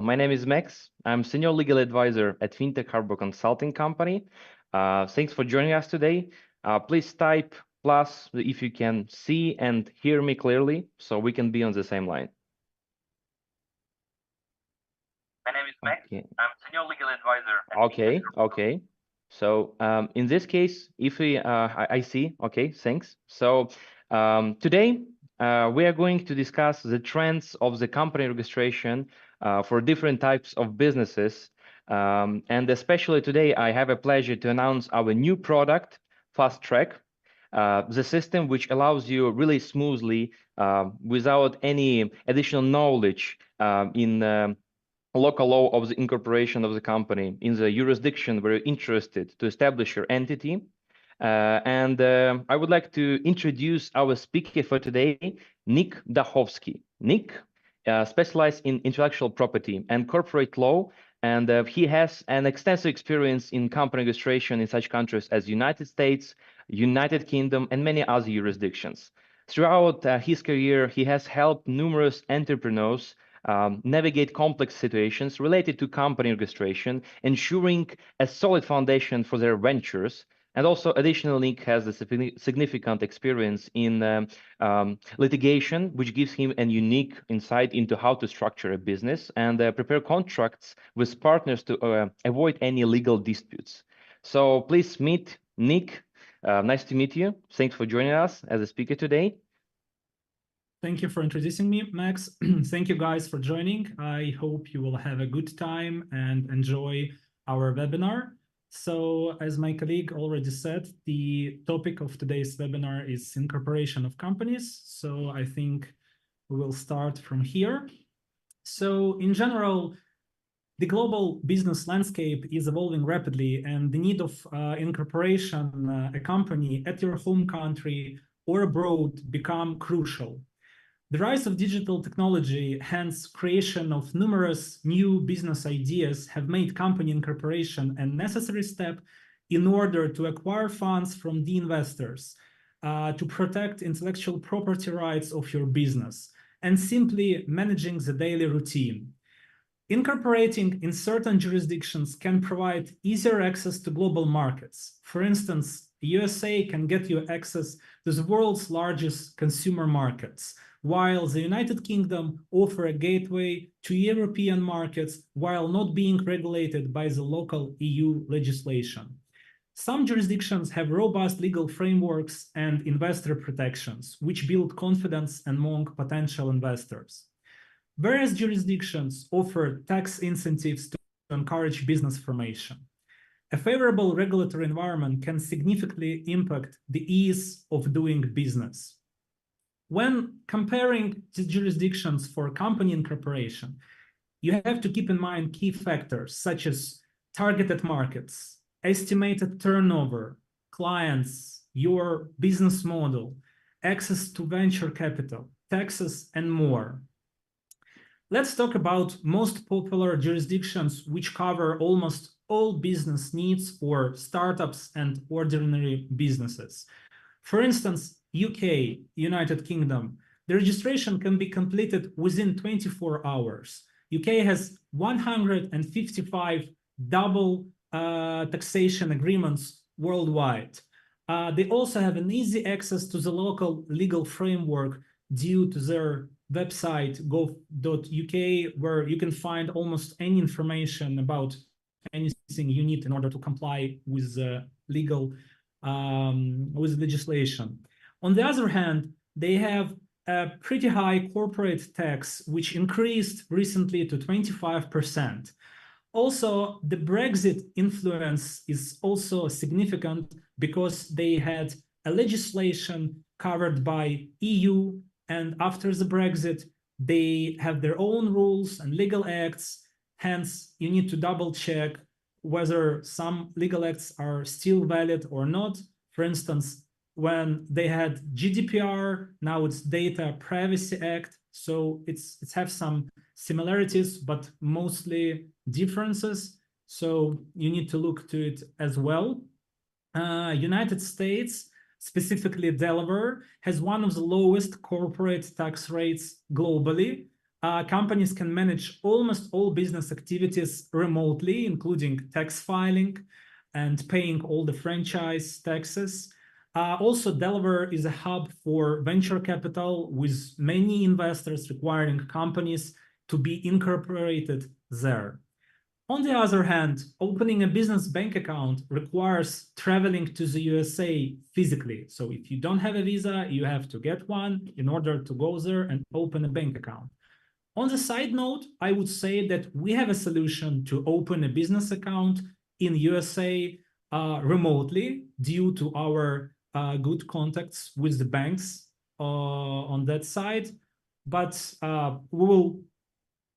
My name is Max. I'm Senior Legal Advisor at FinTech Harbor Consulting Company. Thanks for joining us today. Please type plus if you can see and hear me clearly so we can be on the same line. My name is Max. Okay. I'm Senior Legal Advisor at Okay. So in this case, if I see, okay, thanks. So today we are going to discuss the trends of the company registration for different types of businesses. And especially today, I have a pleasure to announce our new product, Fast Track, the system which allows you really smoothly, without any additional knowledge in local law of the incorporation of the company in the jurisdiction where you're interested to establish your entity. I would like to introduce our speaker for today, Nick Dachovsky. Nick specializes in intellectual property and corporate law, and he has an extensive experience in company registration in such countries as United States, United Kingdom, and many other jurisdictions. Throughout his career, he has helped numerous entrepreneurs navigate complex situations related to company registration, ensuring a solid foundation for their ventures. And also, additionally, Nick has a significant experience in litigation, which gives him a unique insight into how to structure a business and prepare contracts with partners to avoid any legal disputes. So please meet Nick. Nice to meet you. Thanks for joining us as a speaker today. Thank you for introducing me, Max. Thank you guys for joining. I hope you will have a good time and enjoy our webinar. So as my colleague already said, the topic of today's webinar is incorporation of companies. So I think we will start from here. So in general, the global business landscape is evolving rapidly, and the need of incorporation a company at your home country or abroad become crucial. The rise of digital technology, hence creation of numerous new business ideas, have made company incorporation a necessary step in order to acquire funds from the investors, to protect intellectual property rights of your business, and simply managing the daily routine. Incorporating in certain jurisdictions can provide easier access to global markets. For instance, USA can get you access to the world's largest consumer markets, while the United Kingdom offer a gateway to European markets while not being regulated by the local EU legislation. Some jurisdictions have robust legal frameworks and investor protections, which build confidence among potential investors. Various jurisdictions offer tax incentives to encourage business formation. A favorable regulatory environment can significantly impact the ease of doing business. When comparing the jurisdictions for company incorporation, you have to keep in mind key factors such as targeted markets, estimated turnover, clients, your business model, access to venture capital, taxes, and more. Let's talk about most popular jurisdictions which cover almost all business needs for startups and ordinary businesses. For instance, UK, United Kingdom, the registration can be completed within 24 hours. UK has 155 double taxation agreements worldwide. They also have an easy access to the local legal framework due to their website gov.uk, where you can find almost any information about anything you need in order to comply with legislation. On the other hand, they have a pretty high corporate tax, which increased recently to 25%. Also, the Brexit influence is also significant because they had a legislation covered by EU, and after the Brexit, they have their own rules and legal acts. Hence, you need to double check whether some legal acts are still valid or not. For instance, when they had GDPR, now it's Data Privacy Act. So it's have some similarities, but mostly differences. So you need to look to it as well. United States, specifically Delaware, has one of the lowest corporate tax rates globally. companies can manage almost all business activities remotely, including tax filing and paying all the franchise taxes. Also, Delaware is a hub for venture capital, with many investors requiring companies to be incorporated there. On the other hand, opening a business bank account requires traveling to the USA physically. So if you don't have a visa, you have to get one in order to go there and open a bank account. On the side note, I would say that we have a solution to open a business account in USA remotely due to our good contacts with the banks on that side. But we will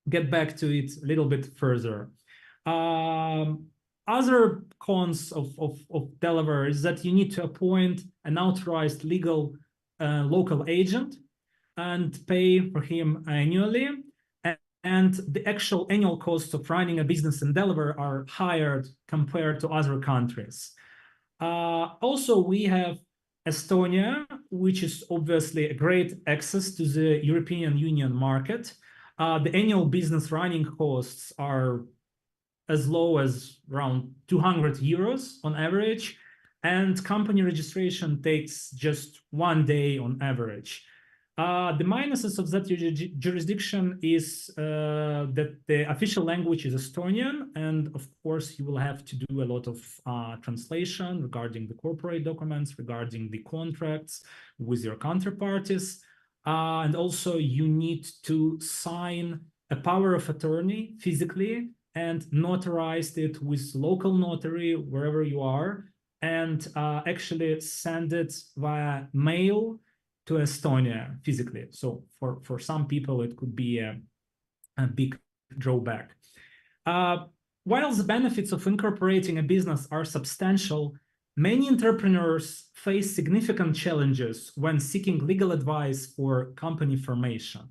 get back to it a little bit further. Other cons of Delaware is that you need to appoint an authorized legal local agent and pay for him annually. And the actual annual costs of running a business in Delaware are higher compared to other countries. Also, we have Estonia, which is obviously a great access to the European Union market. The annual business running costs are as low as around 200 euros on average, and company registration takes just 1 day on average. The minuses of that jurisdiction is that the official language is Estonian, and of course you will have to do a lot of translation regarding the corporate documents, regarding the contracts with your counterparties, and also you need to sign a power of attorney physically and notarize it with local notary wherever you are, and actually send it via mail to Estonia physically. So for some people, it could be a big drawback. While the benefits of incorporating a business are substantial, many entrepreneurs face significant challenges when seeking legal advice for company formation.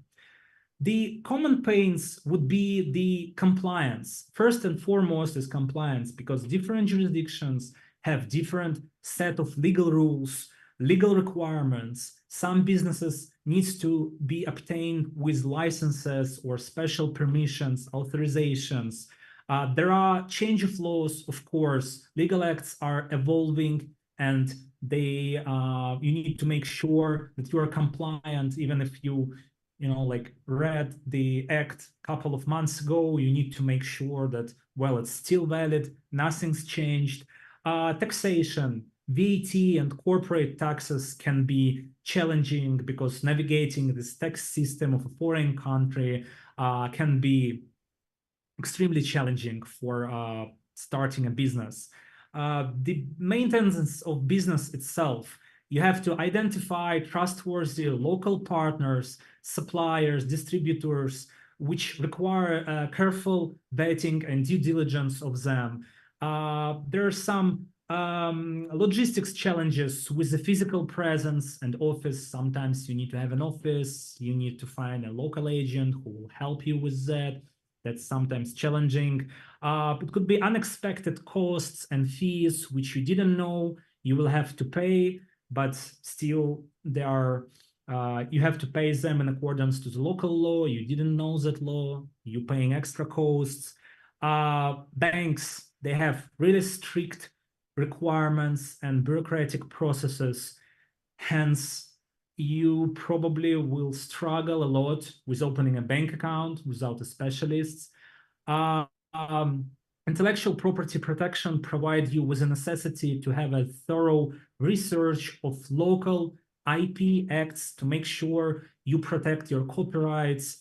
The common pains would be the compliance. First and foremost is compliance, because different jurisdictions have different set of legal rules, legal requirements. Some businesses needs to be obtained with licenses or special permissions, authorizations. There are change of laws, of course. Legal acts are evolving, and they you need to make sure that you are compliant. Even if you like read the act a couple of months ago, you need to make sure that, well, it's still valid, nothing's changed. Taxation, VAT and corporate taxes can be challenging, because navigating this tax system of a foreign country can be extremely challenging for starting a business. The maintenance of business itself, you have to identify trustworthy local partners, suppliers, distributors, which require careful vetting and due diligence of them. There are some logistics challenges with the physical presence and office. Sometimes you need to have an office, you need to find a local agent who will help you with that. That's sometimes challenging. It could be unexpected costs and fees which you didn't know you will have to pay, but still they are you have to pay them in accordance to the local law. You didn't know that law, you're paying extra costs. Banks, they have really strict requirements and bureaucratic processes. Hence, you probably will struggle a lot with opening a bank account without a specialist. Intellectual property protection provides you with a necessity to have a thorough research of local IP acts to make sure you protect your copyrights,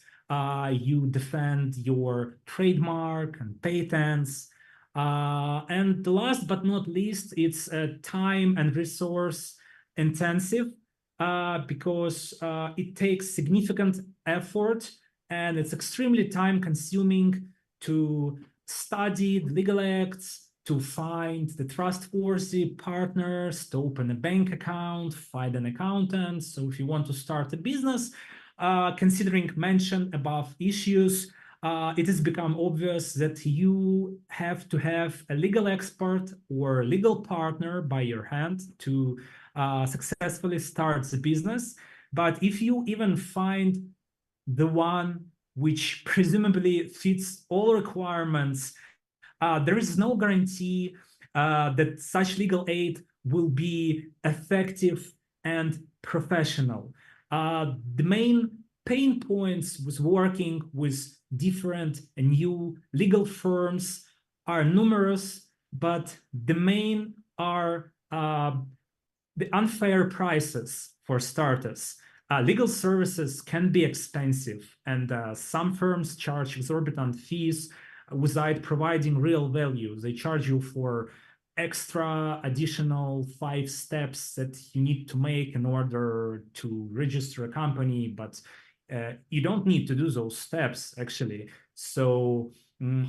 you defend your trademark and patents. And last but not least, it's time and resource intensive, because it takes significant effort, and it's extremely time consuming to study the legal acts, to find the trustworthy partners, to open a bank account, find an accountant. So if you want to start a business, considering mentioned above issues, it has become obvious that you have to have a legal expert or legal partner by your hand to successfully start the business. But if you even find the one which presumably fits all requirements. There is no guarantee that such legal aid will be effective and professional. The main pain points with working with different and new legal firms are numerous, but the main are the unfair prices for starters. Legal services can be expensive, and some firms charge exorbitant fees without providing real value. They charge you for extra additional 5 steps that you need to make in order to register a company, but you don't need to do those steps actually. So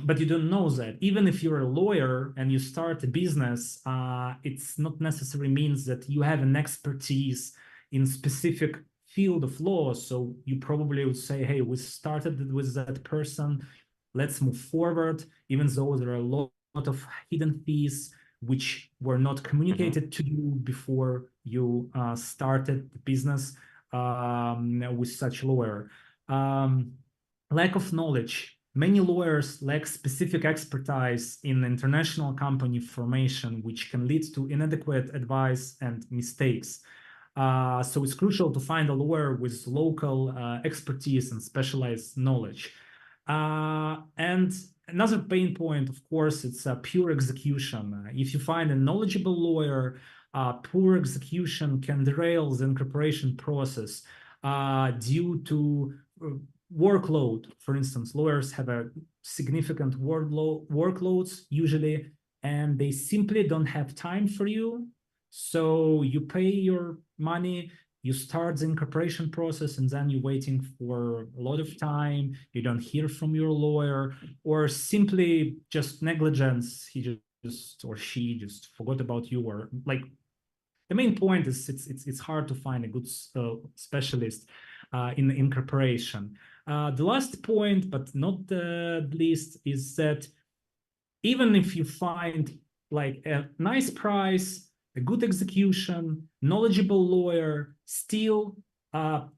but you don't know that. Even if you're a lawyer and you start a business, it's not necessarily means that you have an expertise in specific field of law. So you probably would say, hey, we started with that person, let's move forward, even though there are a lot of hidden fees which were not communicated to you before you started the business with such lawyer. Lack of knowledge. Many lawyers lack specific expertise in international company formation, which can lead to inadequate advice and mistakes. So it's crucial to find a lawyer with local expertise and specialized knowledge. And another pain point, of course, it's pure execution. If you find a knowledgeable lawyer, poor execution can derail the incorporation process due to workload. For instance, lawyers have a significant workloads usually, and they simply don't have time for you. So you pay your money, you start the incorporation process, and then you're waiting for a lot of time. You don't hear from your lawyer, or simply just negligence. He just or she just forgot about you, or like the main point is it's hard to find a good specialist in incorporation. The last point, but not the least, is that even if you find like a nice price, a good execution, knowledgeable lawyer, still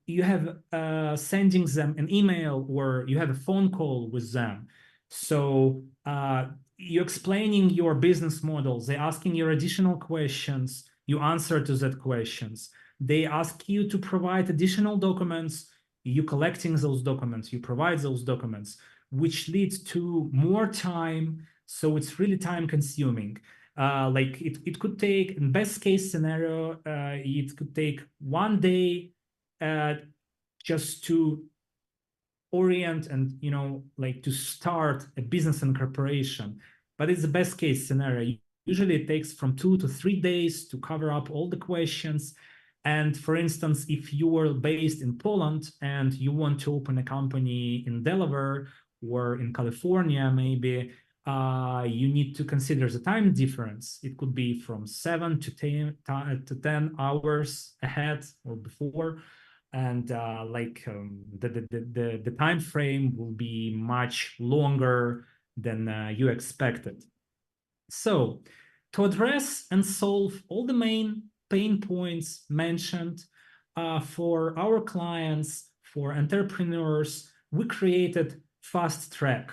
you have sending them an email or you have a phone call with them. So you're explaining your business model. They're asking you additional questions. You answer to that questions. They ask you to provide additional documents. You collecting those documents. You provide those documents, which leads to more time. So it's really time consuming. Like it could take, in best case scenario, it could take 1 day just to orient and, you know, like to start a business incorporation. But it's the best case scenario. Usually it takes from 2 to 3 days to cover up all the questions. And for instance, if you are based in Poland and you want to open a company in Delaware or in California, maybe you need to consider the time difference. It could be from 7 to 10 hours ahead or before. And the time frame will be much longer than you expected. So to address and solve all the main pain points mentioned for our clients, for entrepreneurs, we created Fast Track.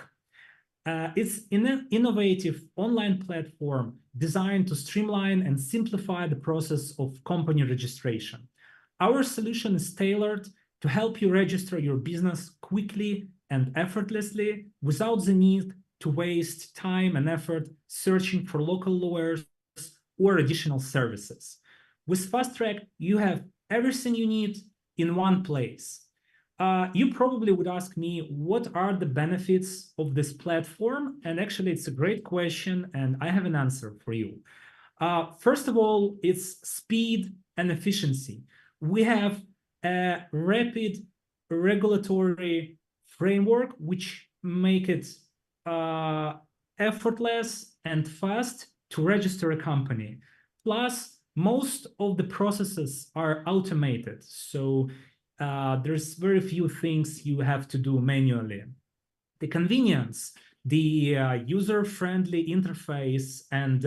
It's an innovative online platform designed to streamline and simplify the process of company registration. Our solution is tailored to help you register your business quickly and effortlessly without the need to waste time and effort searching for local lawyers or additional services. With Fast Track, you have everything you need in one place. You probably would ask me, what are the benefits of this platform? And actually, it's a great question, and I have an answer for you. First of all, it's speed and efficiency. We have a rapid regulatory framework which make it effortless and fast to register a company. Plus, most of the processes are automated. So there's very few things you have to do manually. The convenience, the user-friendly interface and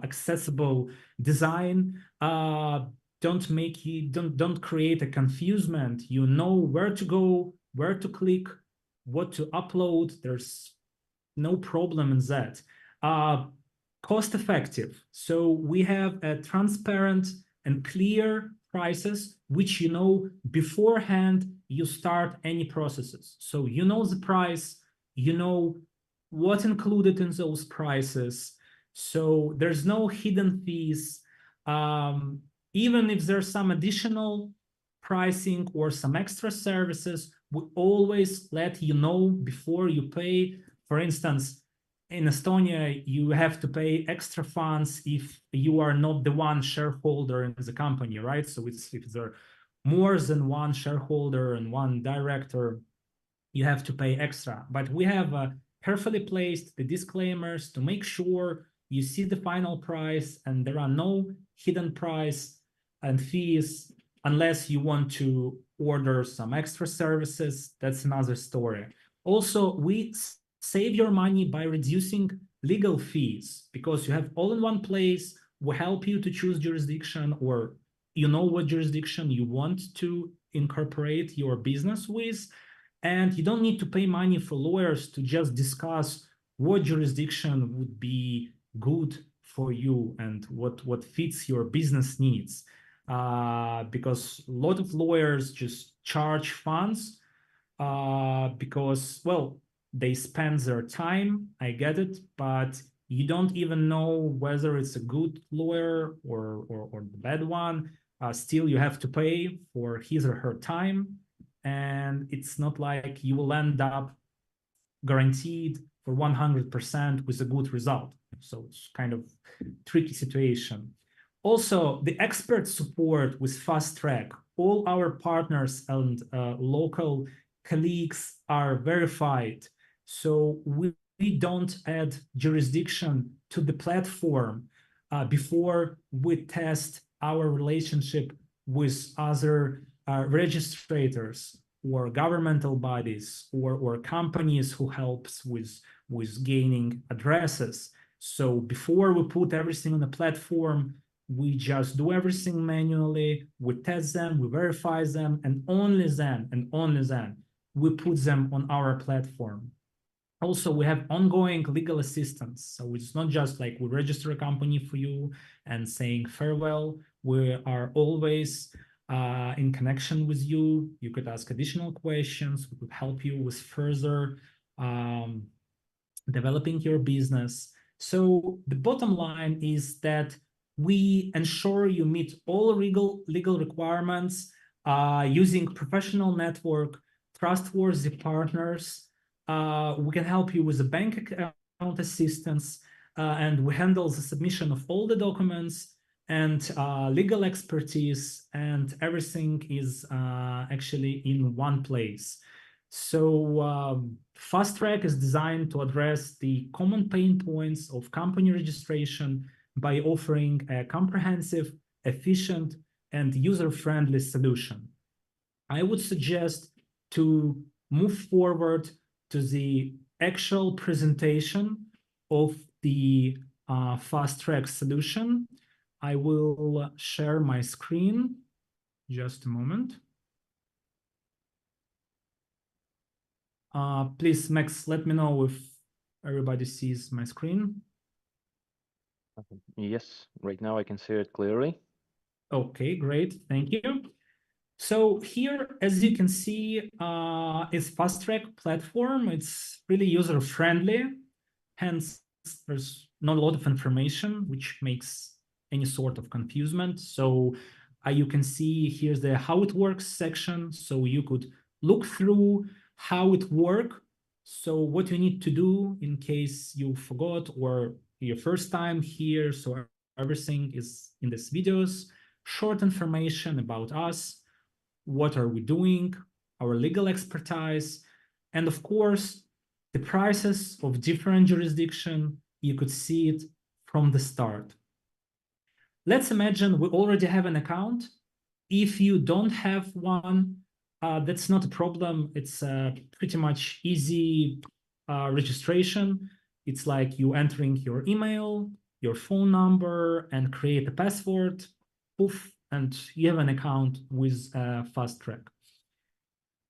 accessible design don't create a confusement. You know where to go, where to click, what to upload. There's no problem in that. Cost effective. So we have a transparent and clear prices, which you know beforehand you start any processes. So you know the price, you know what included in those prices. So there's no hidden fees. Even if there's some additional pricing or some extra services, we always let you know before you pay. For instance, in Estonia, you have to pay extra funds if you are not the one shareholder in the company, right? So if there are more than one shareholder and one director, you have to pay extra. But we have carefully placed the disclaimers to make sure you see the final price and there are no hidden price and fees unless you want to order some extra services. That's another story. Also, we save your money by reducing legal fees because you have all in one place. We help you to choose jurisdiction, or you know what jurisdiction you want to incorporate your business with, and you don't need to pay money for lawyers to just discuss what jurisdiction would be good for you and what fits your business needs. Because a lot of lawyers just charge funds because, well, they spend their time. I get it, but you don't even know whether it's a good lawyer or the bad one. Still, you have to pay for his or her time, and it's not like you will end up guaranteed for 100% with a good result. So it's kind of tricky situation. Also, the expert support with Fast Track. All our partners and local colleagues are verified. So we don't add jurisdiction to the platform before we test our relationship with other registrators or governmental bodies or companies who helps with gaining addresses. So before we put everything on the platform, we just do everything manually, we test them, we verify them, and only then we put them on our platform. Also, we have ongoing legal assistance. So it's not just like we register a company for you and saying farewell. We are always in connection with you. You could ask additional questions. We could help you with further developing your business. So the bottom line is that we ensure you meet all legal requirements using professional network, trustworthy partners. We can help you with the bank account assistance, and we handle the submission of all the documents and legal expertise, and everything is actually in one place. So Fast Track is designed to address the common pain points of company registration by offering a comprehensive, efficient, and user-friendly solution. I would suggest to move forward to the actual presentation of the Fast Track solution. I will share my screen. Just a moment. Please, Max, let me know if everybody sees my screen. Yes, right now I can see it clearly. Okay, great. Thank you. So here, as you can see, is Fast Track platform. It's really user-friendly. Hence, there's not a lot of information, which makes any sort of confusion. So you can see here's the how it works section. So you could look through how it works. So what you need to do in case you forgot or your first time here. So everything is in these videos. Short information about us. What are we doing? Our legal expertise. And of course, the prices of different jurisdictions. You could see it from the start. Let's imagine we already have an account. If you don't have one, that's not a problem. It's pretty much easy registration. It's like you entering your email, your phone number, and create a password. Poof, and you have an account with Fast Track.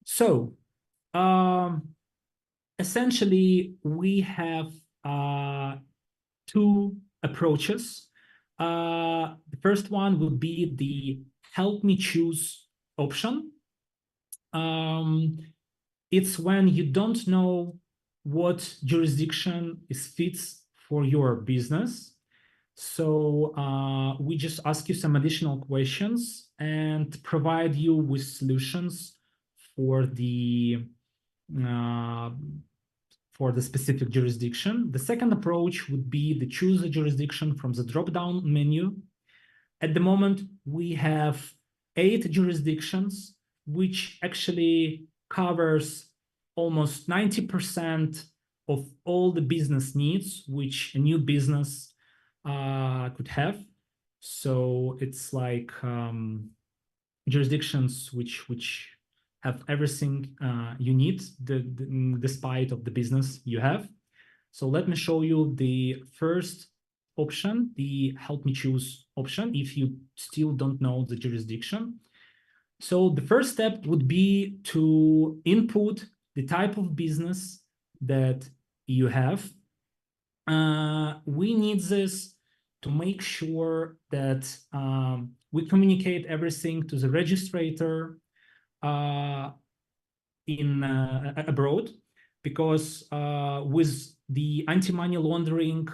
So essentially, we have two approaches. The first one would be the help me choose option. It's when you don't know what jurisdiction is fits for your business. So we just ask you some additional questions and provide you with solutions for the specific jurisdiction. The second approach would be to choose a jurisdiction from the drop-down menu. At the moment, we have 8 jurisdictions, which actually covers almost 90% of all the business needs which a new business could have. So it's like jurisdictions which have everything you need, despite of the business you have. So let me show you the first option, the help me choose option, if you still don't know the jurisdiction. So the first step would be to input the type of business that you have. We need this to make sure that we communicate everything to the registrator abroad, because with the anti-money laundering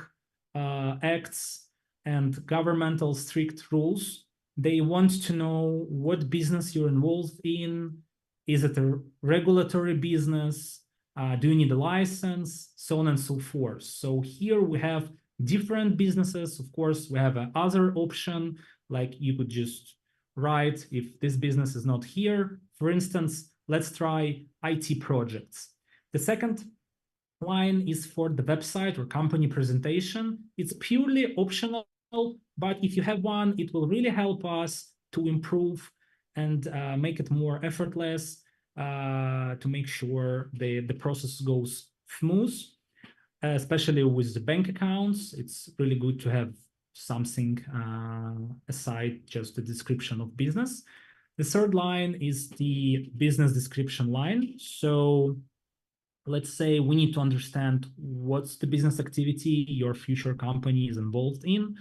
acts and governmental strict rules, they want to know what business you're involved in. Is it a regulatory business? Do you need a license? So on and so forth. So here we have different businesses. Of course, we have another option, like you could just write if this business is not here. For instance, let's try IT projects. The second line is for the website or company presentation. It's purely optional, but if you have one, it will really help us to improve and make it more effortless, to make sure the process goes smooth, especially with the bank accounts. It's really good to have something aside just the description of business. The third line is the business description line. So let's say we need to understand what's the business activity your future company is involved in.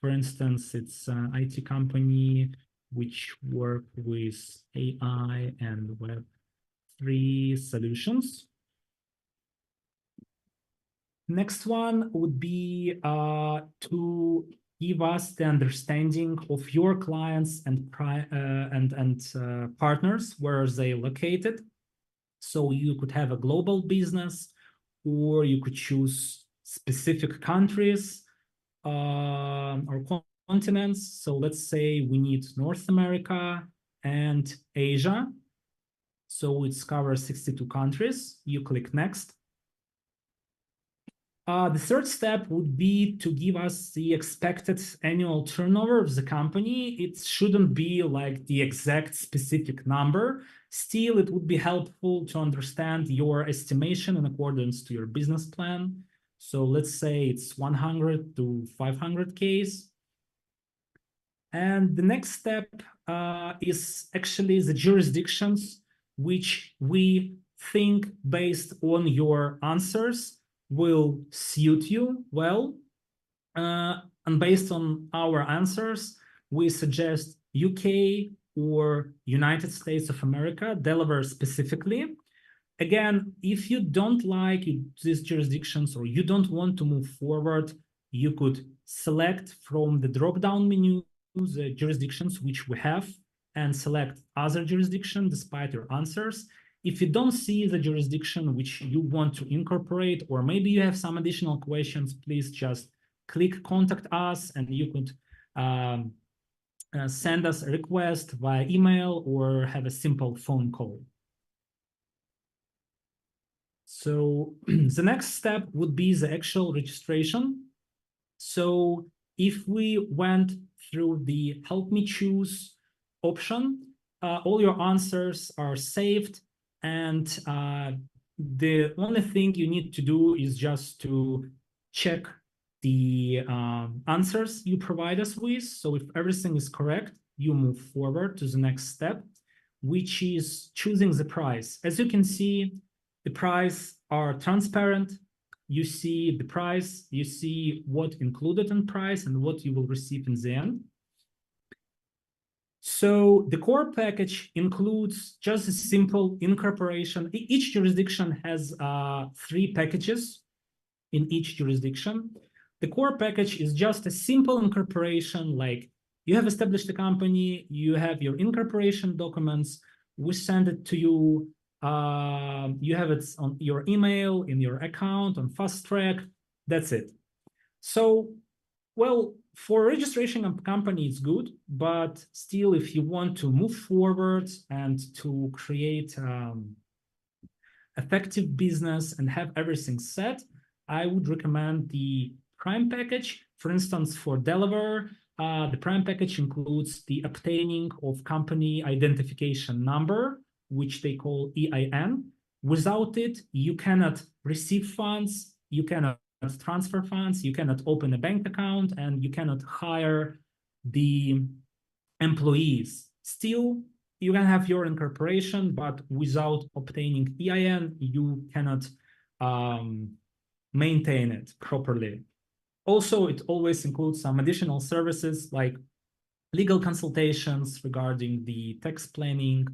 For instance, it's an IT company which work with AI and Web3 solutions. Next one would be to give us the understanding of your clients and partners, where are they located. So you could have a global business, or you could choose specific countries or continents. So let's say we need North America and Asia. So it covers 62 countries. You click next. The third step would be to give us the expected annual turnover of the company. It shouldn't be like the exact specific number. Still, it would be helpful to understand your estimation in accordance to your business plan. So let's say it's 100 to 500K. And the next step is actually the jurisdictions which we think, based on your answers, will suit you well. And based on our answers, we suggest UK or United States of America, Delaware specifically. Again, if you don't like these jurisdictions or you don't want to move forward, you could select from the drop-down menu the jurisdictions which we have and select other jurisdiction despite your answers. If you don't see the jurisdiction which you want to incorporate, or maybe you have some additional questions, please just click contact us, and you could send us a request via email or have a simple phone call. So the next step would be the actual registration. So if we went through the help me choose option, all your answers are saved. And the only thing you need to do is just to check the answers you provide us with. So if everything is correct, you move forward to the next step, which is choosing the price. As you can see, the price are transparent. You see the price, you see what included in price and what you will receive in the end. So the core package includes just a simple incorporation. Each jurisdiction has 3 packages in each jurisdiction. The core package is just a simple incorporation, like you have established a company, you have your incorporation documents, we send it to you, you have it on your email, in your account, on Fast Track, that's it. So, well, for registration of company, it's good, but still, if you want to move forward and to create effective business and have everything set, I would recommend the Prime package. For instance, for Delaware, the Prime package includes the obtaining of company identification number, which they call EIN. Without it, you cannot receive funds, you cannot transfer funds, you cannot open a bank account, and you cannot hire the employees. Still, you can have your incorporation, but without obtaining EIN, you cannot maintain it properly. Also, it always includes some additional services like legal consultations regarding the tax planning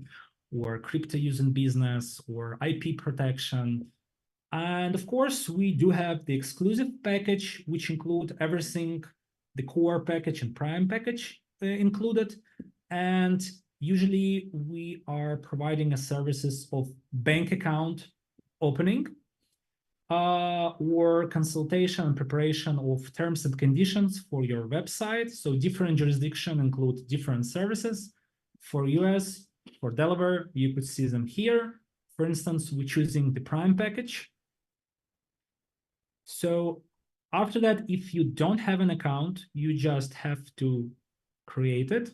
or crypto use in business or IP protection. And of course, we do have the exclusive package, which include everything, the core package and Prime package included. And usually we are providing a services of bank account opening, or consultation and preparation of terms and conditions for your website. So different jurisdictions include different services. For US, for Delaware, you could see them here. For instance, we're choosing the Prime package. So after that, if you don't have an account, you just have to create it.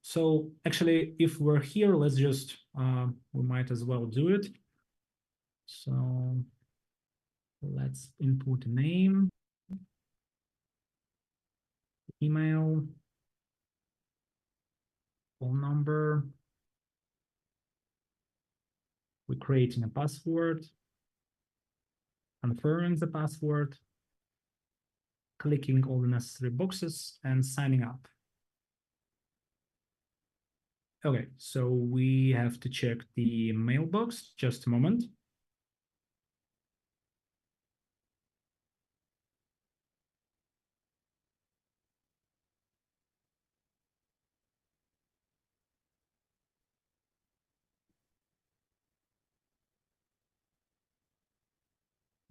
So actually, if we're here, let's just, we might as well do it. So let's input a name, email, phone number. We're creating a password, confirming the password, clicking all the necessary boxes, and signing up. Okay, so we have to check the mailbox. Just a moment.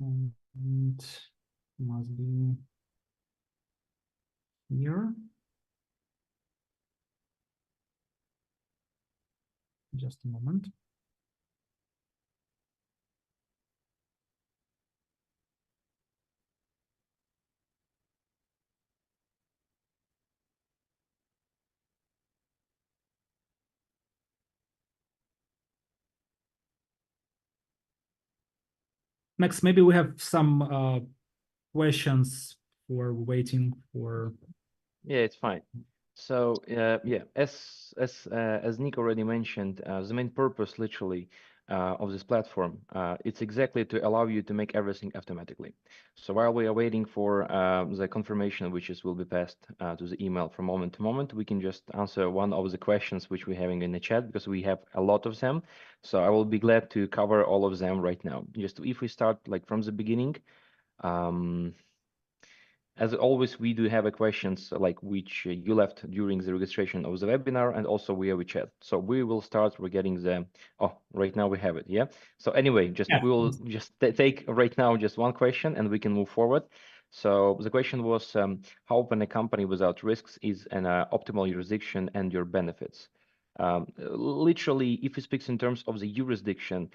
And must be here. Just a moment. Max, maybe we have some questions for waiting for. Yeah, it's fine. So yeah, as Nick already mentioned, the main purpose literally of this platform, it's exactly to allow you to make everything automatically. So while we are waiting for the confirmation, which will be passed to the email from moment to moment, we can just answer one of the questions which we're having in the chat, because we have a lot of them. So I will be glad to cover all of them right now. Just if we start like from the beginning. As always, we do have a questions like which you left during the registration of the webinar, and also via chat. So we will start. We're getting the, oh, right now we have it. Yeah. So anyway, just Yeah. we will just take right now just one question, and we can move forward. So the question was, how open a company without risks is an optimal jurisdiction and your benefits. Literally, if it speaks in terms of the jurisdiction,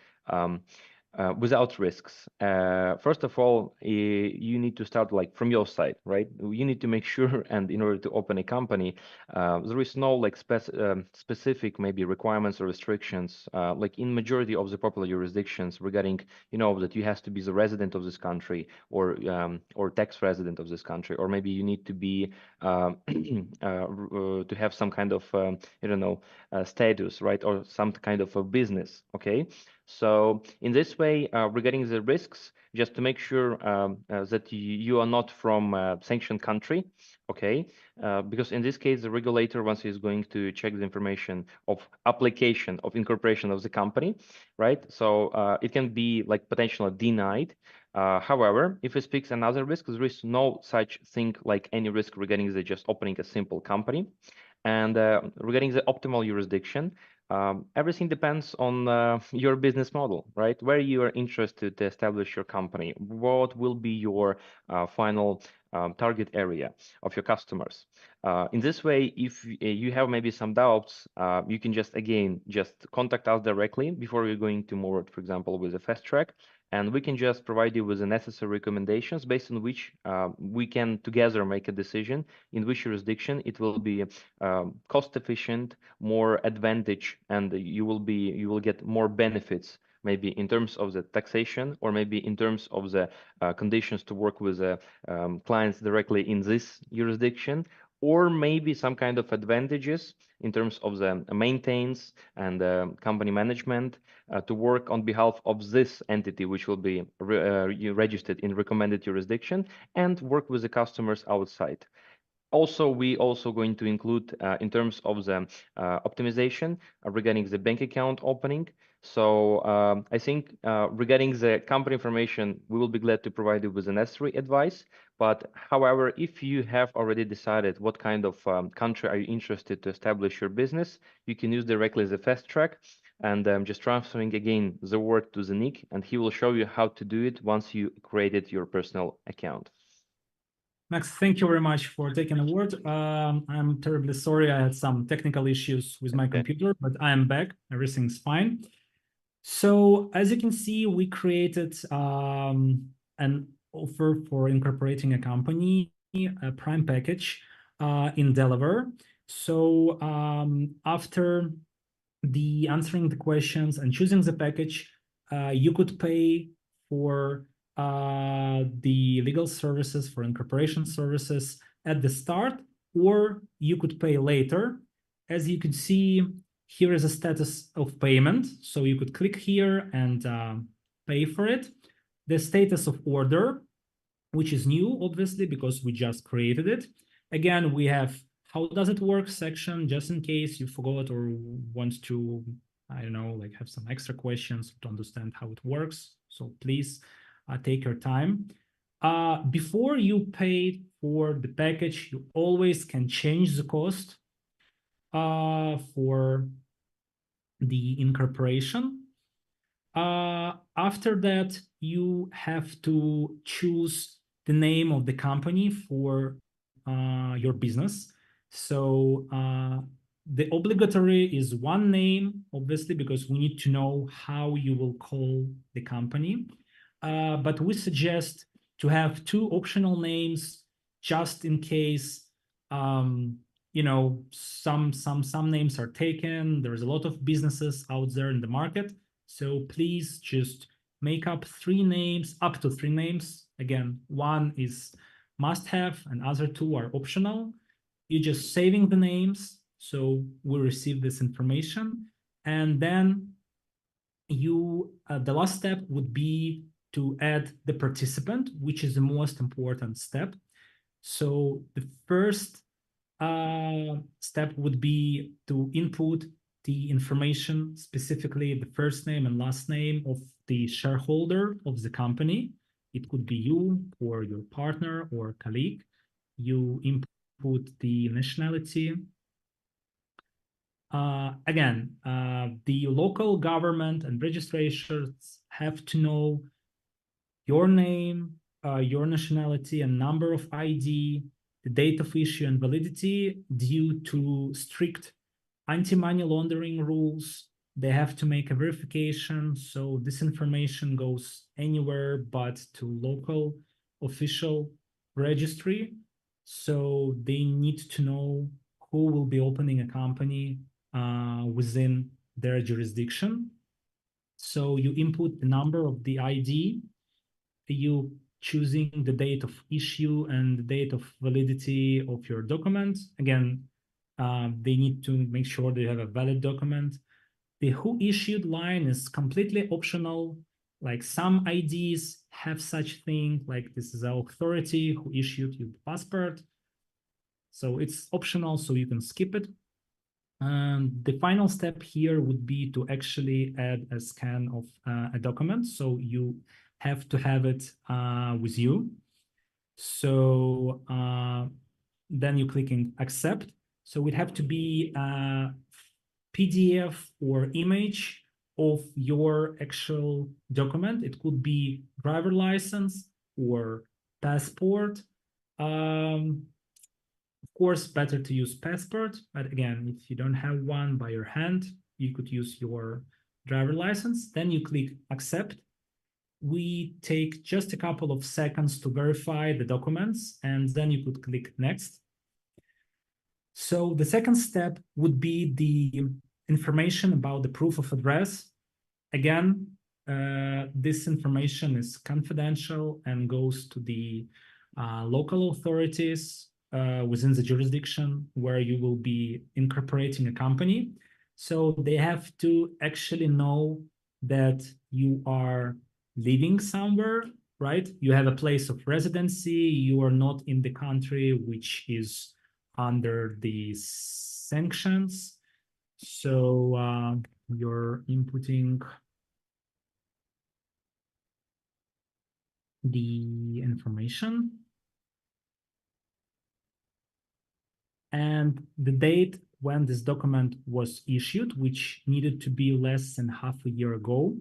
without risks. First of all, you need to start like from your side, right? You need to make sure, and in order to open a company, there is no like specific maybe requirements or restrictions, like in majority of the popular jurisdictions regarding, you know, that you have to be the resident of this country or tax resident of this country, or maybe you need to be to have some kind of I don't know status, right, or some kind of a business. Okay. So in this way, regarding the risks, just to make sure that you are not from a sanctioned country, okay? Because in this case, the regulator, once he's going to check the information of application of incorporation of the company, right? So it can be like potentially denied. However, if it speaks another risk, there is no such thing like any risk regarding the just opening a simple company. And regarding the optimal jurisdiction, everything depends on your business model, right? Where you are interested to establish your company, what will be your final target area of your customers. In this way, if you have maybe some doubts, you can just contact us directly before you're going to move, for example, with a Fast Track, and we can just provide you with the necessary recommendations based on which we can together make a decision in which jurisdiction it will be cost efficient, more advantage, and you will get more benefits, maybe in terms of the taxation or maybe in terms of the conditions to work with clients directly in this jurisdiction, or maybe some kind of advantages in terms of the maintenance and company management to work on behalf of this entity, which will be registered in recommended jurisdiction, and work with the customers outside. Also, we also going to include in terms of the optimization regarding the bank account opening. So I think regarding the company information, we will be glad to provide you with the necessary advice. But however, if you have already decided what kind of country are you interested to establish your business, you can use directly the Fast Track. And just transferring again the word to the Nick, and he will show you how to do it once you created your personal account. Max, thank you very much for taking the word. I'm terribly sorry. I had some technical issues with my computer, but I am back. Everything's fine. So as you can see, we created an offer for incorporating a company, a prime package in Delaware. So after answering the questions and choosing the package, you could pay for the legal services, for incorporation services at the start, or you could pay later. As you can see, here is a status of payment. So you could click here and pay for it. The status of order, which is new, obviously, because we just created it. Again, we have how does it work section, just in case you forgot or want to, I don't know, like have some extra questions to understand how it works. So please take your time. Before you pay for the package, you always can change the cost for the incorporation. After that, you have to choose the name of the company for your business. So the obligatory is one name, obviously, because we need to know how you will call the company. But we suggest to have two optional names just in case you know, some names are taken. There's a lot of businesses out there in the market. So please just make up three names, up to three names. Again, one is must have and other two are optional. You're just saving the names. So we receive this information. And then the last step would be to add the participant, which is the most important step. So the first step would be to input the information, specifically the first name and last name of the shareholder of the company. It could be you or your partner or colleague. You input the nationality. Again, the local government and registrations have to know your name, your nationality and number of ID, the date of issue and validity due to strict anti-money laundering rules. They have to make a verification. So this information goes anywhere but to local official registry. So they need to know who will be opening a company within their jurisdiction. So you input the number of the ID, you choosing the date of issue and the date of validity of your document. Again, they need to make sure they have a valid document. The who issued line is completely optional. Like some IDs have such thing, like this is our authority who issued you the passport. So it's optional, so you can skip it. And the final step here would be to actually add a scan of a document. So you have to have it with you. So then you clicking accept. So it have to be a PDF or image of your actual document. It could be driver license or passport. Of course, better to use passport, but again, if you don't have one by your hand, you could use your driver license. Then you click accept. We take just a couple of seconds to verify the documents, and then you could click next. So the second step would be the information about the proof of address. Again, this information is confidential and goes to the local authorities within the jurisdiction where you will be incorporating a company. So they have to actually know that you are living somewhere, right? You have a place of residency. You are not in the country which is under the sanctions. So you're inputting the information and the date when this document was issued, which needed to be less than half a year ago,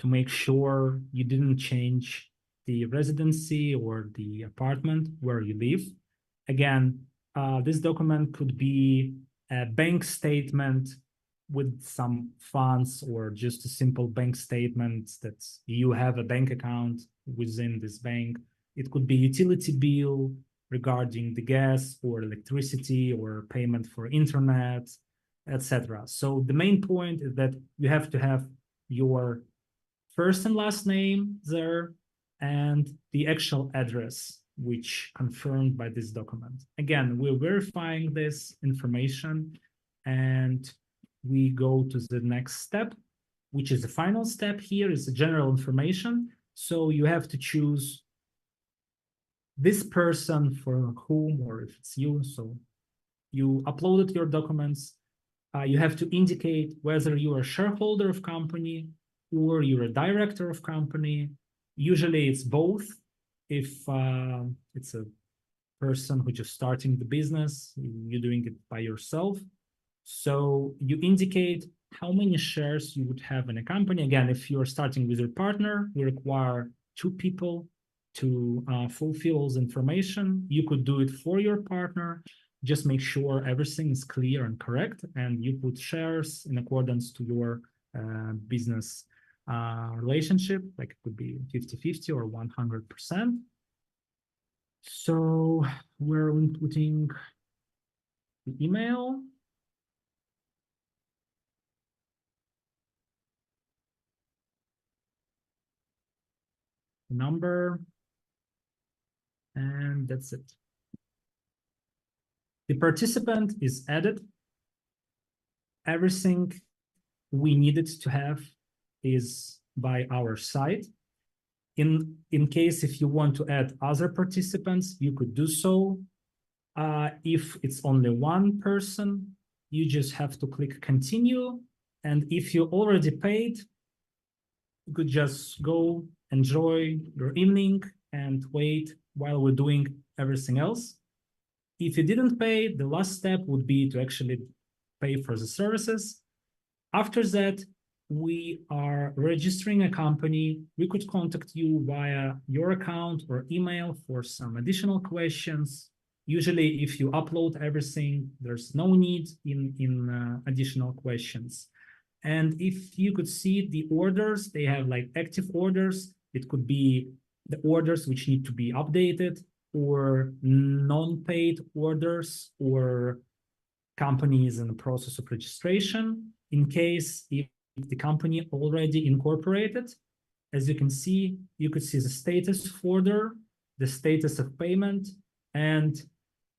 to make sure you didn't change the residency or the apartment where you live. Again, this document could be a bank statement with some funds or just a simple bank statement that you have a bank account within this bank. It could be utility bill regarding the gas or electricity or payment for internet, etc. So the main point is that you have to have your first and last name there and the actual address which confirmed by this document. Again, we're verifying this information and we go to the next step, which is the final step here, is the general information. So you have to choose this person for whom, or if it's you. So you uploaded your documents. You have to indicate whether you are a shareholder of company or you're a director of company. Usually it's both. If it's a person who just starting the business, you're doing it by yourself. So you indicate how many shares you would have in a company. Again, if you're starting with your partner, we require 2 people to fulfill all the information. You could do it for your partner. Just make sure everything is clear and correct, and you put shares in accordance to your business relationship, like it could be 50-50 or 100%. So we're inputting the email, number, and that's it. The participant is added. Everything we needed to have is by our side. In case if you want to add other participants, you could do so. If it's only one person, you just have to click continue. And if you already paid, you could just go enjoy your evening and wait while we're doing everything else. If you didn't pay, the last step would be to actually pay for the services. After that, we are registering a company. We could contact you via your account or email for some additional questions. Usually, if you upload everything, there's no need in additional questions. And if you could see the orders, they have like active orders. It could be the orders which need to be updated, or non-paid orders, or companies in the process of registration. In case if the company already incorporated, as you can see, you could see the status folder, the status of payment, and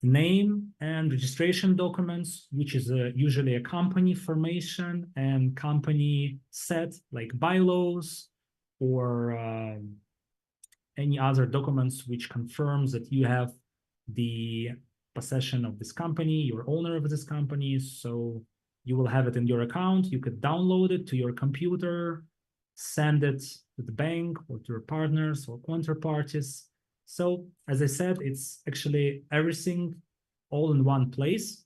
name and registration documents, which is usually a company formation and company set, like bylaws or any other documents which confirms that you have the possession of this company, you're owner of this company. So you will have it in your account. You could download it to your computer, send it to the bank or to your partners or counterparties. So as I said, it's actually everything all in one place.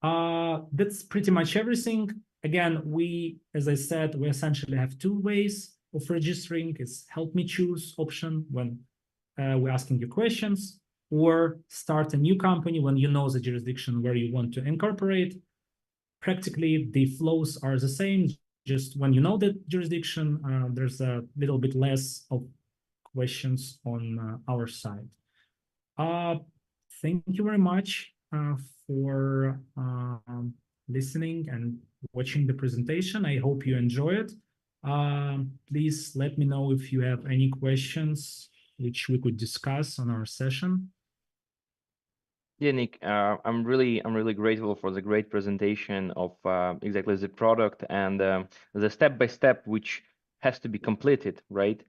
That's pretty much everything. Again, as I said, we essentially have two ways of registering. It's help me choose option when we're asking you questions, or start a new company when you know the jurisdiction where you want to incorporate. Practically, the flows are the same. Just when you know the jurisdiction, there's a little bit less of questions on our side. Thank you very much for listening and watching the presentation. I hope you enjoy it. Please let me know if you have any questions which we could discuss on our session. Yeah, Nick, I'm really grateful for the great presentation of exactly the product and the step-by-step which has to be completed, right?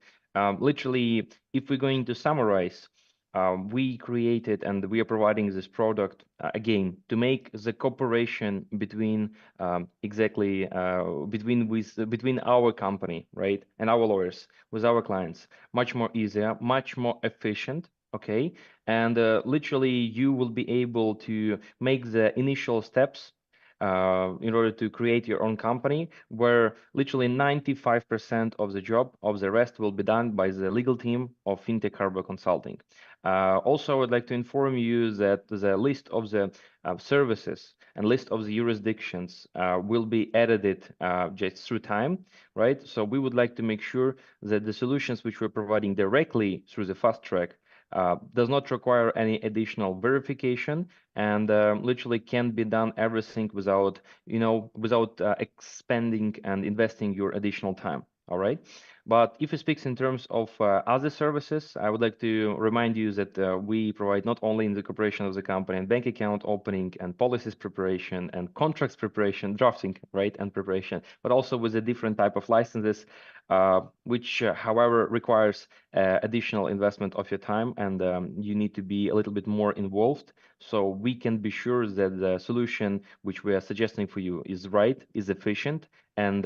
Literally, if we're going to summarize, we created and we are providing this product again to make the cooperation between between our company, right, and our lawyers with our clients much more easier, much more efficient. Okay, and literally you will be able to make the initial steps in order to create your own company, where literally 95% of the job of the rest will be done by the legal team of FinTech Harbor Consulting. Also, I would like to inform you that the list of the services and list of the jurisdictions will be edited just through time, right? So we would like to make sure that the solutions which we're providing directly through the Fast Track does not require any additional verification, and literally can be done everything without, without expending and investing your additional time. All right. But if it speaks in terms of other services, I would like to remind you that we provide not only in the corporation of the company and bank account opening and policies preparation and contracts preparation, drafting, right, and preparation, but also with a different type of licenses, which, however, requires additional investment of your time, and you need to be a little bit more involved. So we can be sure that the solution which we are suggesting for you is right, is efficient, and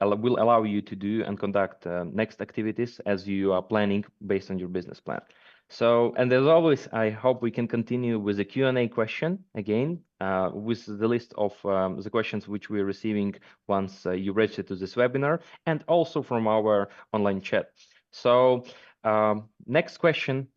will allow you to do and conduct next activities as you are planning based on your business plan. So, and as always, I hope we can continue with the Q&A question again, with the list of the questions which we're receiving once you register to this webinar, and also from our online chat. So next question,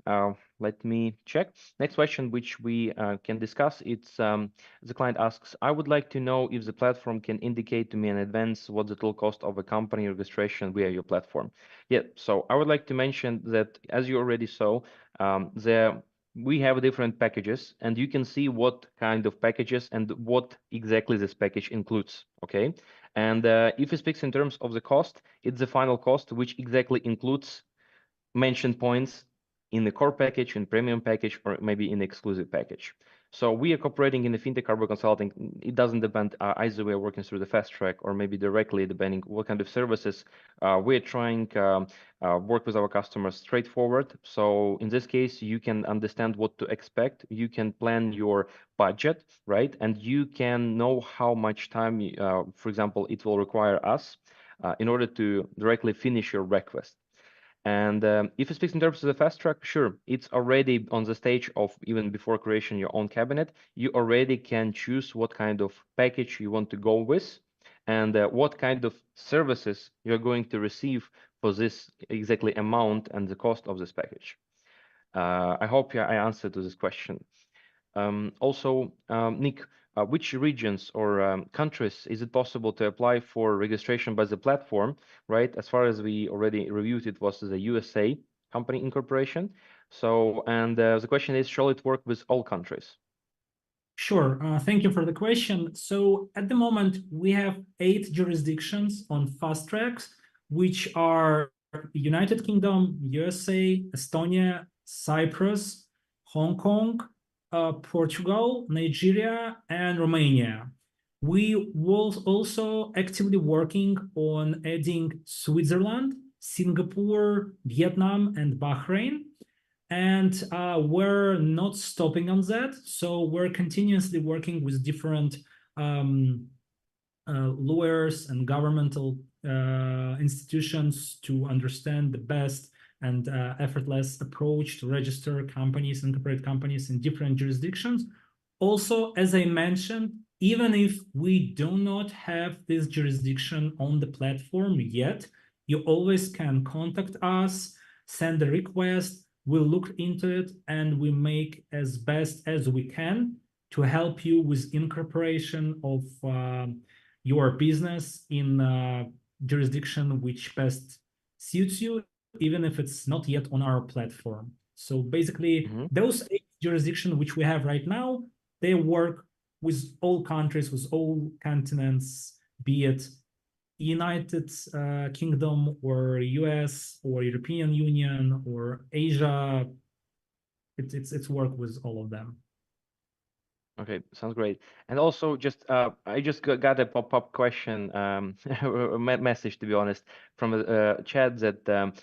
let me check. Next question which we can discuss, it's the client asks, I would like to know if the platform can indicate to me in advance what the total cost of a company registration via your platform. Yeah, so I would like to mention that, as you already saw, we have different packages, and you can see what kind of packages and what exactly this package includes. Okay, and if it speaks in terms of the cost, it's the final cost which exactly includes mentioned points in the core package, in premium package, or maybe in the exclusive package. So we are cooperating in the FinTech Harbor Consulting. It doesn't depend either we are working through the Fast Track or maybe directly, depending what kind of services we're trying work with our customers straightforward. So in this case, you can understand what to expect. You can plan your budget, right? And you can know how much time, for example, it will require us in order to directly finish your request. And if it speaks in terms of the Fast Track, sure, it's already on the stage of even before creation your own cabinet. You already can choose what kind of package you want to go with, and what kind of services you're going to receive for this exactly amount and the cost of this package. I hope I answered to this question. Also, Nick, which regions or countries is it possible to apply for registration by the platform, right? As far as we already reviewed, it was the USA company incorporation. So, and the question is, shall it work with all countries? Sure. Thank you for the question. So at the moment, we have 8 jurisdictions on Fast Tracks, which are United Kingdom, USA, Estonia, Cyprus, Hong Kong, Portugal, Nigeria, and Romania. We will also actively working on adding Switzerland, Singapore, Vietnam, and Bahrain. And we're not stopping on that. So we're continuously working with different lawyers and governmental institutions to understand the best and effortless approach to register companies and corporate companies in different jurisdictions. Also, as I mentioned, even if we do not have this jurisdiction on the platform yet, you always can contact us, send a request, we'll look into it, and we make as best as we can to help you with incorporation of your business in a jurisdiction which best suits you, even if it's not yet on our platform. So basically, those 8 jurisdictions which we have right now, they work with all countries, with all continents, be it United Kingdom or US or European Union or Asia. It's work with all of them. Okay, sounds great. And also, just I just got a pop-up question, or a message, to be honest, from a chat that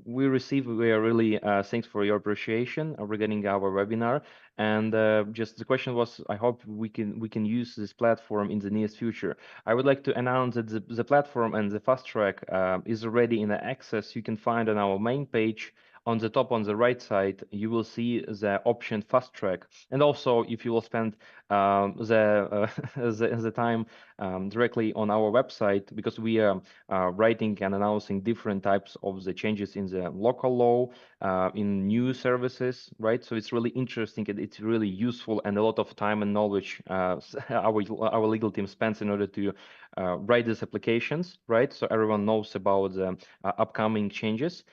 we received. We are really thanks for your appreciation regarding our webinar. And just the question was, I hope we can use this platform in the nearest future. I would like to announce that the platform and the fast track is already in access. You can find on our main page. On the top, on the right side, you will see the option fast track. And also, if you will spend the time directly on our website, because we are writing and announcing different types of the changes in the local law, in new services, right? So it's really interesting and it's really useful, and a lot of time and knowledge our legal team spends in order to write these applications, right? So everyone knows about the upcoming changes.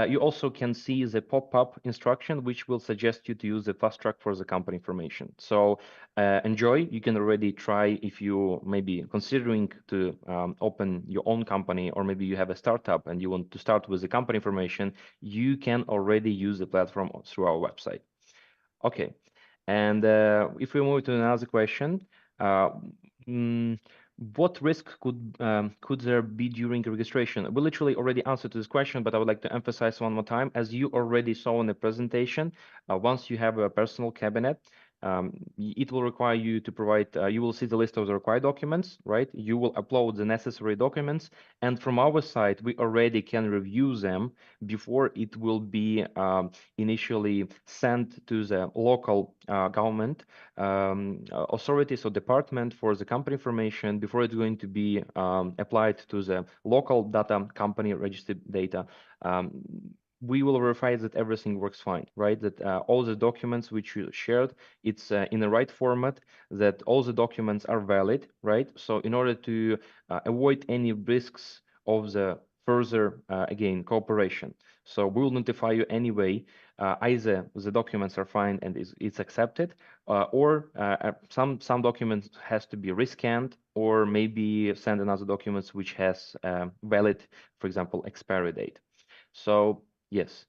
You also can see the pop-up instruction, which will suggest you to use the fast track for the company information. So enjoy. You can already try if you maybe considering to open your own company, or maybe you have a startup and you want to start with the company information, you can already use the platform through our website. Okay. And if we move to another question, what risk could there be during registration? We literally already answered this question, but I would like to emphasize one more time. As you already saw in the presentation, once you have a personal cabinet, it will require you to provide, you will see the list of the required documents, right? You will upload the necessary documents. And from our side, we already can review them before it will be initially sent to the local government authorities or department for the company information, before it's going to be applied to the local data company registered data. We will verify that everything works fine, right? That all the documents which you shared, it's in the right format, that all the documents are valid, right? So in order to avoid any risks of the further, again, cooperation. So we will notify you anyway, either the documents are fine and it's accepted, or some documents has to be rescanned, or maybe send another documents which has valid, for example, expiry date. So yes,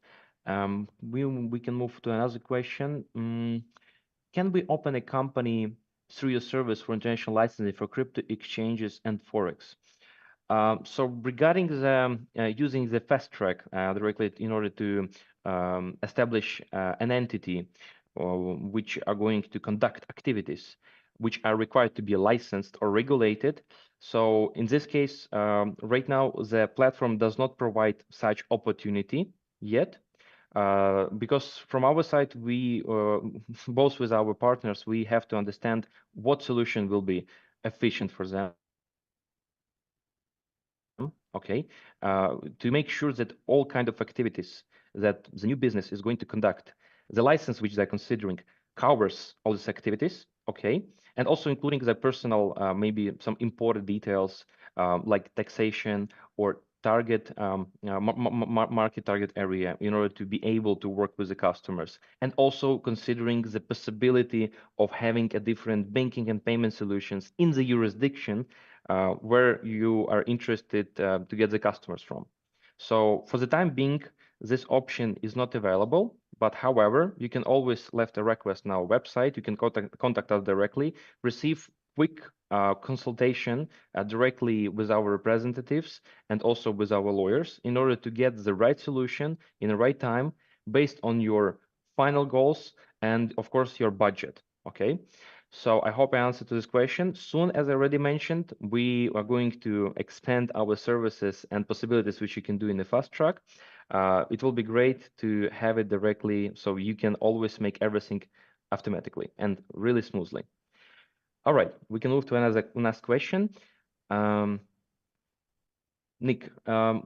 we can move to another question. Can we open a company through your service for international licensing for crypto exchanges and forex? So regarding the using the fast track directly in order to establish an entity which are going to conduct activities which are required to be licensed or regulated. So in this case, right now, the platform does not provide such opportunity yet. Because from our side, we both with our partners, we have to understand what solution will be efficient for them. Okay, to make sure that all kind of activities that the new business is going to conduct, the license which they're considering covers all these activities. Okay, and also including the personal, maybe some important details like taxation or target market target area, in order to be able to work with the customers, and also considering the possibility of having a different banking and payment solutions in the jurisdiction where you are interested to get the customers from. So for the time being, this option is not available, But however, you can always left a request on our website. You can contact us directly, receive quick consultation directly with our representatives and also with our lawyers in order to get the right solution in the right time based on your final goals and of course your budget. Okay. So I hope I answered to this question. Soon, as I already mentioned, we are going to expand our services and possibilities which you can do in the Fast Track. It will be great to have it directly so you can always make everything automatically and really smoothly. All right, we can move to another next question. Nick,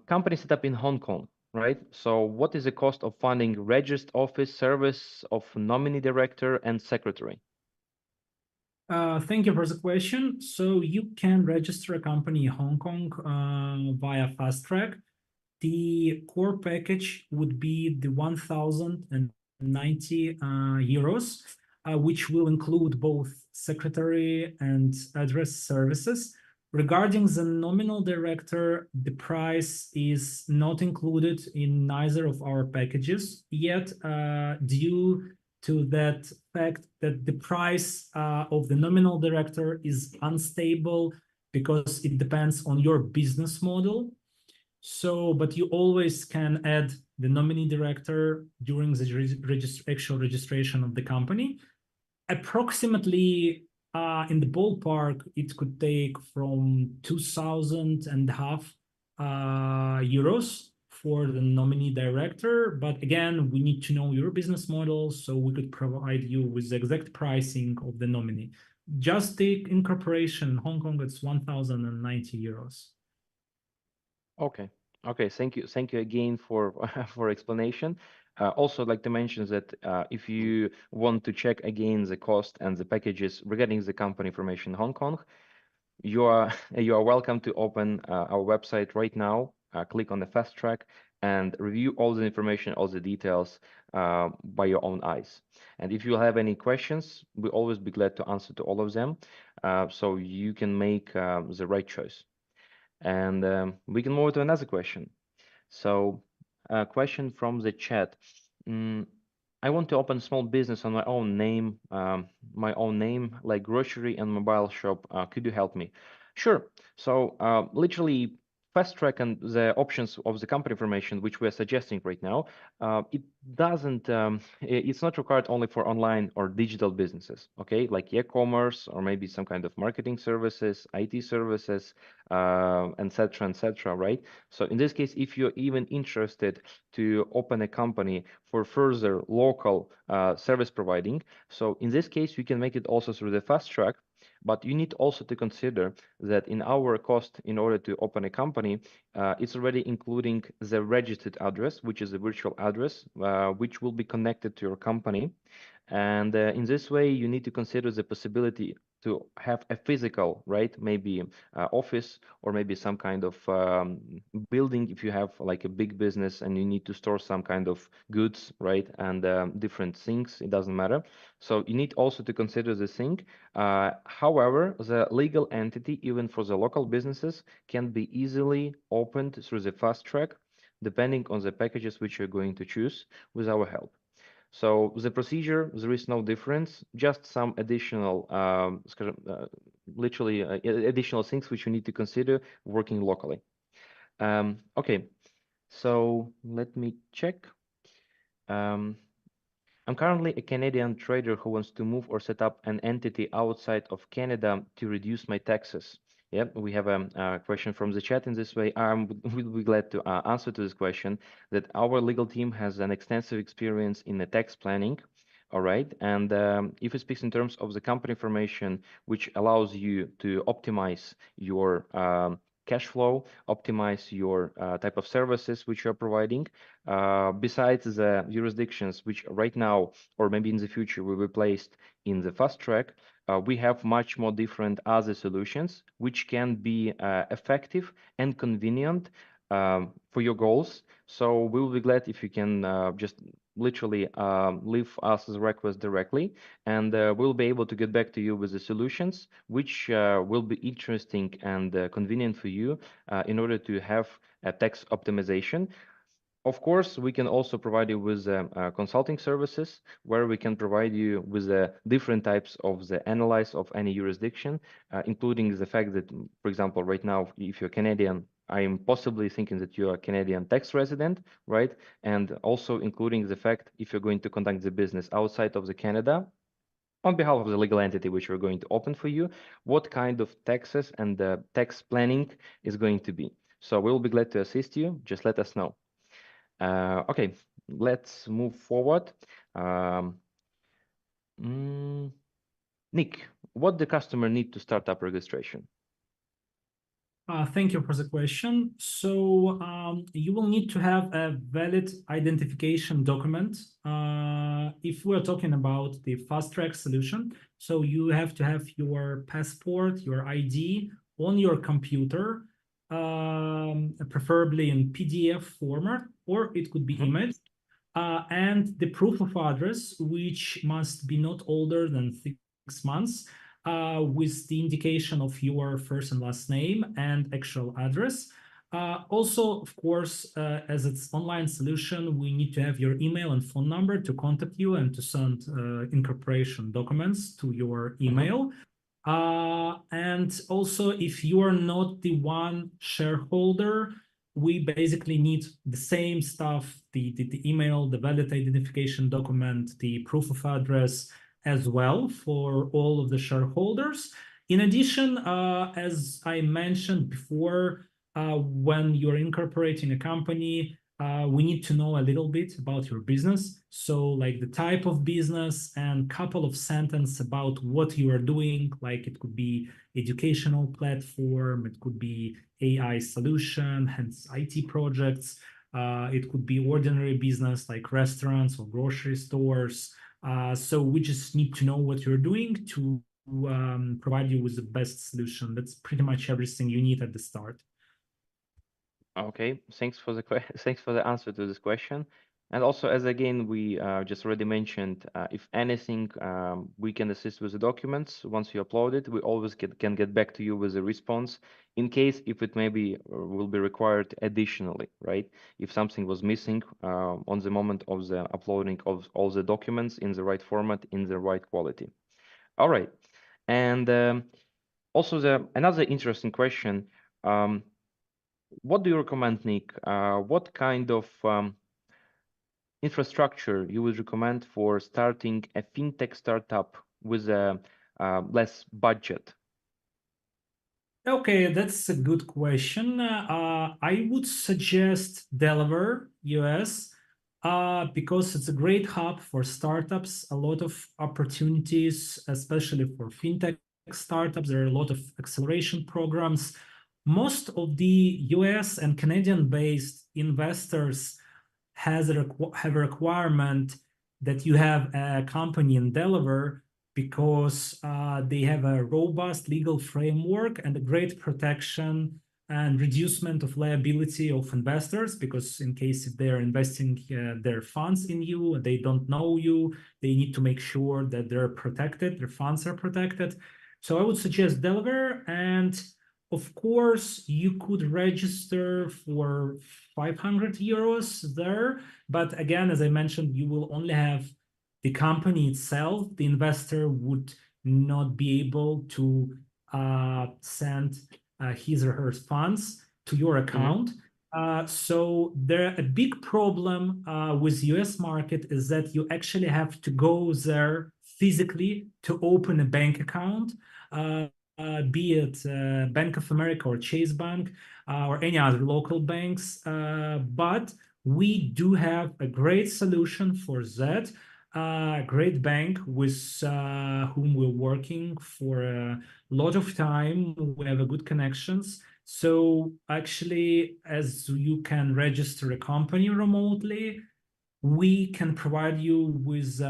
company set up in Hong Kong, right? So what is the cost of funding registered office, service of nominee director and secretary? Thank you for the question. So you can register a company in Hong Kong via Fast Track. The core package would be the 1,090 euros, which will include both secretary and address services. Regarding the nominal director, the price is not included in neither of our packages yet, due to that fact that the price of the nominal director is unstable because it depends on your business model. So, but you always can add the nominee director during the actual registration of the company. Approximately in the ballpark, it could take from 2,500 euros for the nominee director. But again, we need to know your business model so we could provide you with the exact pricing of the nominee. Just the incorporation in Hong Kong, it's 1,090 euros. Okay. Okay. Thank you. Thank you again for for explanation. Also, I'd like to mention that if you want to check again the cost and the packages regarding the company information in Hong Kong, you are you are welcome to open our website right now. Click on the Fast Track and review all the information, all the details by your own eyes. And if you have any questions, we'll always be glad to answer to all of them, so you can make the right choice. And we can move to another question. So, a question from the chat. Mm, I want to open a small business on my own name, like grocery and mobile shop. Could you help me? Sure. So, literally, Fast Track and the options of the company information, which we are suggesting right now, it doesn't, it's not required only for online or digital businesses, okay? Like e-commerce or maybe some kind of marketing services, IT services, et cetera, right? So in this case, if you're even interested to open a company for further local service providing, so in this case, you can make it also through the Fast Track. But you need also to consider that in our cost, in order to open a company, it's already including the registered address, which is a virtual address, which will be connected to your company. And in this way, you need to consider the possibility to have a physical, right? Maybe office or maybe some kind of building if you have like a big business and you need to store some kind of goods, right? And different things, it doesn't matter. So you need also to consider this thing. However, the legal entity, even for the local businesses, can be easily opened through the Fast Track, depending on the packages which you're going to choose with our help. So the procedure, there is no difference, just some additional, literally additional things which you need to consider working locally. Okay, so let me check. I'm currently a Canadian trader who wants to move or set up an entity outside of Canada to reduce my taxes. Yeah, we have a question from the chat in this way. We'll be glad to answer to this question. That our legal team has an extensive experience in the tax planning. All right, and if it speaks in terms of the company information, which allows you to optimize your cash flow, optimize your type of services which you're providing. Besides the jurisdictions which right now or maybe in the future will be placed in the Fast Track, we have much more different other solutions which can be effective and convenient for your goals. So we will be glad if you can just literally leave us a request directly, and we'll be able to get back to you with the solutions which will be interesting and convenient for you in order to have a tax optimization. Of course, we can also provide you with consulting services where we can provide you with different types of the analyze of any jurisdiction, including the fact that, for example, right now, if you're Canadian, I am possibly thinking that you are a Canadian tax resident, right? And also including the fact if you're going to conduct the business outside of the Canada, on behalf of the legal entity which we're going to open for you, what kind of taxes and the tax planning is going to be. So we'll be glad to assist you. Just let us know. Okay, let's move forward. Um, Nick, what the customer need to start up registration? Thank you for the question. So you will need to have a valid identification document. If we're talking about the Fast Track solution, so you have to have your passport, your ID on your computer, preferably in PDF format, or it could be image, and the proof of address, which must be not older than 6 months. With the indication of your first and last name and actual address. Also, of course, as it's online solution, we need to have your email and phone number to contact you and to send incorporation documents to your email. And also, if you are not the one shareholder, we basically need the same stuff, the email, the valid identification document, the proof of address, as well for all of the shareholders. In addition, as I mentioned before, when you're incorporating a company, we need to know a little bit about your business. So like the type of business and couple of sentences about what you are doing, like it could be educational platform, it could be AI solution, hence IT projects. It could be ordinary business like restaurants or grocery stores. So we just need to know what you're doing to provide you with the best solution. That's pretty much everything you need at the start. Okay, thanks for the thanks for the answer to this question. And also, as again we just already mentioned, if anything, we can assist with the documents. Once you upload it, we always can get back to you with a response in case if it maybe will be required additionally, right? If something was missing on the moment of the uploading of all the documents in the right format, in the right quality. All right, and also another interesting question. What do you recommend, Nick? What kind of infrastructure you would recommend for starting a fintech startup with a less budget? Okay, that's a good question. I would suggest Delaware, US, because it's a great hub for startups, a lot of opportunities, especially for fintech startups. There are a lot of acceleration programs. Most of the US and Canadian-based investors have a requirement that you have a company in Delaware because they have a robust legal framework and a great protection and reducement of liability of investors, because in case if they're investing their funds in you, they don't know you, they need to make sure that they're protected, their funds are protected. So I would suggest Delaware, and of course, you could register for 500 euros there. But again, as I mentioned, you will only have the company itself. The investor would not be able to send his or her funds to your account. So a big problem with US market is that you actually have to go there physically to open a bank account. Be it Bank of America or Chase Bank or any other local banks. But we do have a great solution for that. Great bank with whom we're working for a lot of time. We have a good connections. So actually, as you can register a company remotely, we can provide you with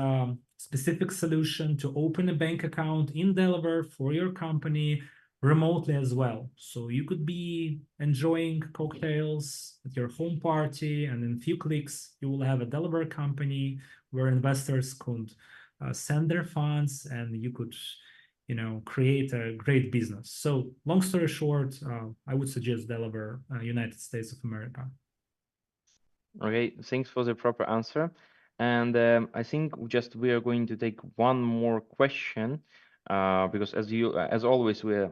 specific solution to open a bank account in Delaware for your company remotely as well. So you could be enjoying cocktails at your home party, and in a few clicks, you will have a Delaware company where investors could send their funds, and you could, create a great business. So long story short, I would suggest Delaware, United States of America. Okay, thanks for the proper answer. And I think we are going to take one more question, because as always, we're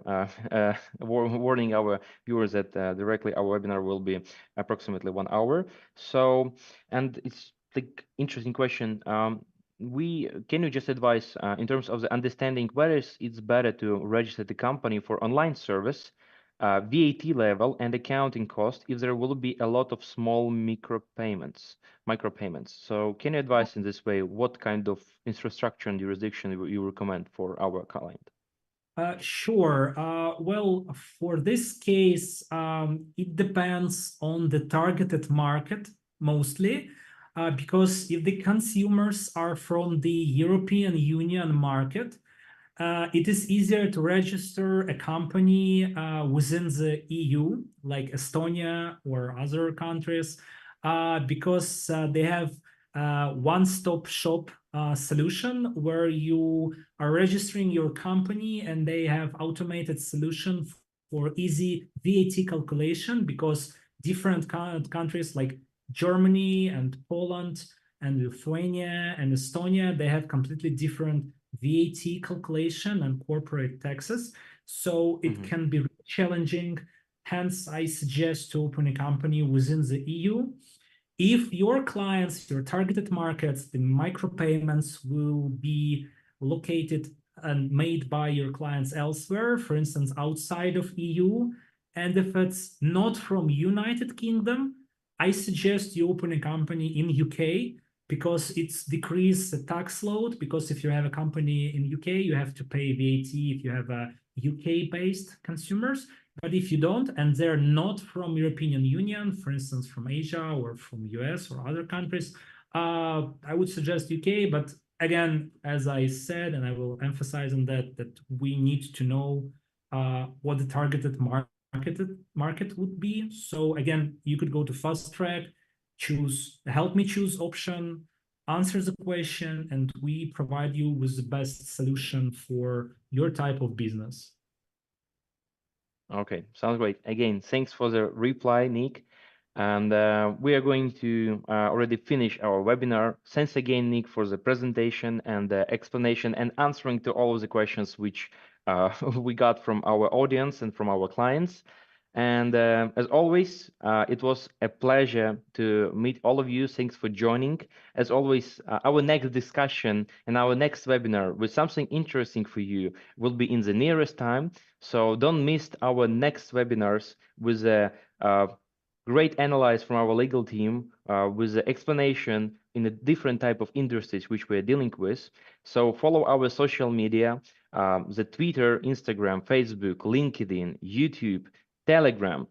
warning our viewers that directly our webinar will be approximately 1 hour. So, and it's like interesting question. Can you just advise in terms of the understanding whether it's better to register the company for online service, VAT level and accounting cost if there will be a lot of small micropayments. So can you advise in this way what kind of infrastructure and jurisdiction you recommend for our client? Sure. Well, for this case, it depends on the targeted market mostly, because if the consumers are from the European Union market, it is easier to register a company within the EU, like Estonia or other countries, because they have one-stop shop solution where you are registering your company and they have automated solution for easy VAT calculation, because different countries like Germany and Poland and Lithuania and Estonia, they have completely different VAT calculation and corporate taxes. So it can be challenging. Hence, I suggest to open a company within the EU. If your clients, your targeted markets, the micropayments will be located and made by your clients elsewhere, for instance, outside of EU, and if it's not from United Kingdom, I suggest you open a company in UK, because it's decrease the tax load. Because if you have a company in UK, you have to pay VAT if you have a UK-based consumers. But if you don't, and they're not from European Union, for instance, from Asia or from US or other countries, I would suggest UK. But again, as I said, and I will emphasize on that we need to know what the targeted market would be. So again, you could go to Fast Track, choose the help me choose option, answer the question, and we provide you with the best solution for your type of business. Okay, sounds great. Again, thanks for the reply, Nick. And we are going to already finish our webinar. Thanks again, Nick, for the presentation and the explanation and answering to all of the questions which we got from our audience and from our clients. And as always, it was a pleasure to meet all of you. Thanks for joining. As always, our next discussion and our next webinar with something interesting for you will be in the nearest time. So don't miss our next webinars with a great analysis from our legal team with the explanation in a different type of industries which we're dealing with. So follow our social media, the Twitter, Instagram, Facebook, LinkedIn, YouTube, Telegram,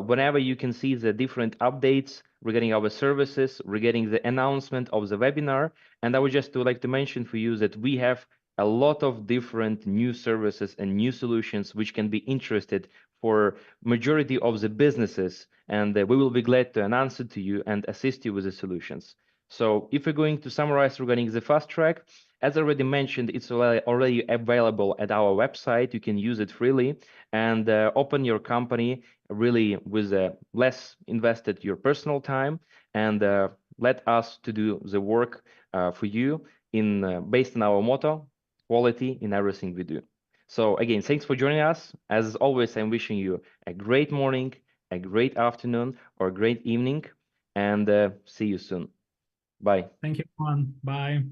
whenever you can see the different updates regarding our services, regarding the announcement of the webinar. And I would just like to mention for you that we have a lot of different new services and new solutions which can be interested for majority of the businesses, and we will be glad to announce it to you and assist you with the solutions. So if we're going to summarize regarding the Fast Track, as already mentioned, it's already available at our website. You can use it freely and open your company really with less invested your personal time, and let us to do the work for you in based on our motto, quality in everything we do. So again, thanks for joining us. As always, I'm wishing you a great morning, a great afternoon, or a great evening, and see you soon. Bye. Thank you, everyone. Bye.